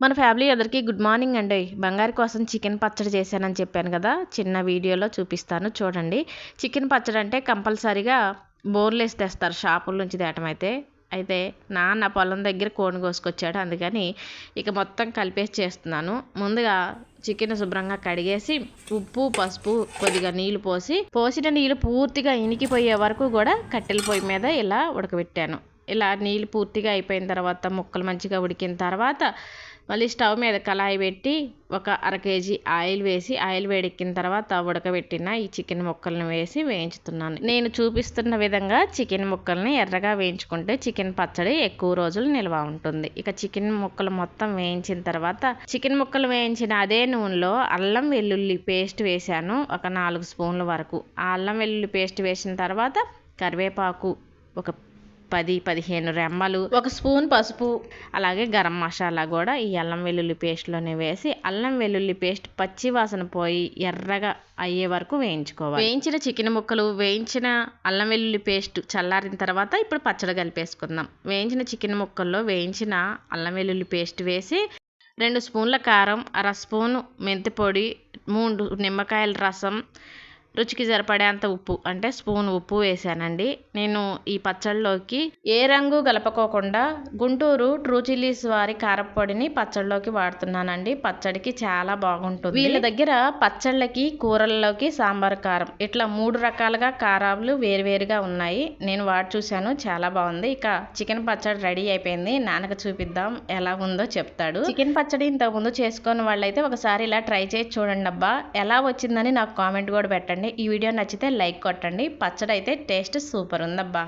మన ఫ్యామిలీ అందరికీ good morning అండి. బంగారు కోసం చికెన్ పచ్చడి చేశానని చెప్పాను కదా, చిన్న వీడియోలో చూపిస్తాను చూడండి. చికెన్ పచ్చడి అంటే కంపల్సరీగా బోన్లెస్ తెస్తారు షాపుల నుంచి అయితే నాన్న పొలం దగ్గర కోడిని కోసుకొచ్చాడు, అందుకని ఇక మొత్తం కలిపేసి చేస్తున్నాను. ముందుగా చికెన్ శుభ్రంగా కడిగేసి ఉప్పు పసుపు కొద్దిగా నీళ్లు పోసిన నీళ్లు పూర్తిగా ఇనికిపోయే వరకు కూడా కట్టెల పొయ్యి మీద ఇలా ఉడకబెట్టాను. ఇలా నీళ్ళు పూర్తిగా అయిపోయిన తర్వాత ముక్కలు మంచిగా ఉడికిన తర్వాత మళ్ళీ స్టవ్ మీద కళాయి పెట్టి ఒక 1/2 kg ఆయిల్ వేసి ఆయిల్ వేడెక్కిన తర్వాత ఉడకబెట్టిన ఈ చికెన్ ముక్కలను వేసి వేయించుతున్నాను. నేను చూపిస్తున్న విధంగా చికెన్ ముక్కల్ని ఎర్రగా వేయించుకుంటే చికెన్ పచ్చడి ఎక్కువ రోజులు నిల్వ ఉంటుంది. ఇక చికెన్ ముక్కలు మొత్తం వేయించిన తర్వాత చికెన్ ముక్కలు వేయించిన అదే నూనెలో అల్లం వెల్లుల్లి పేస్ట్ వేశాను, ఒక 4 స్పూన్ల వరకు. ఆ అల్లం వెల్లుల్లి పేస్ట్ వేసిన తర్వాత కరివేపాకు ఒక 10-15 రెమ్మలు, 1 స్పూన్ పసుపు, అలాగే గరం మసాలా కూడా ఈ అల్లం వెల్లుల్లి పేస్ట్లోనే వేసి అల్లం వెల్లుల్లి పేస్ట్ పచ్చి వాసన పోయి ఎర్రగా అయ్యే వరకు వేయించుకోవాలి. వేయించిన చికెన్ ముక్కలు వేయించిన అల్లం వెల్లుల్లి పేస్ట్ చల్లారిన తర్వాత ఇప్పుడు పచ్చడి కలిపేసుకుందాం. వేయించిన చికెన్ ముక్కల్లో వేయించిన అల్లం వెల్లుల్లి పేస్ట్ వేసి 2 స్పూన్ల కారం, 1/2 స్పూను మెంతి పొడి, 3 నిమ్మకాయల రసం, రుచికి సరిపడేంత ఉప్పు అంటే స్పూన్ ఉప్పు వేసానండి. నేను ఈ పచ్చళ్ళలోకి ఏ రంగు గలపకోకుండా గుంటూరు ట్రూ చిల్లీస్ వారి కారపొడిని పచ్చళ్ళలోకి వాడుతున్నానండి. పచ్చడికి చాలా బాగుంటుంది. వీళ్ళ దగ్గర పచ్చళ్ళకి కూరల్లోకి సాంబార్ కారం ఇట్లా 3 రకాలుగా కారాలు వేరువేరుగా ఉన్నాయి. నేను వాడి చూశాను, చాలా బాగుంది. ఇక చికెన్ పచ్చడి రెడీ అయిపోయింది. నాన్నకు చూపిద్దాం ఎలా ఉందో చెప్తాడు. చికెన్ పచ్చడి ఇంతకుముందు చేసుకుని వాళ్ళైతే ఒకసారి ఇలా ట్రై చేసి చూడండి అబ్బా, ఎలా వచ్చిందని నాకు కామెంట్ కూడా పెట్టండి. ఈ వీడియో నచ్చితే లైక్ కొట్టండి. పచ్చడి అయితే టేస్ట్ సూపర్ ఉందబ్బా.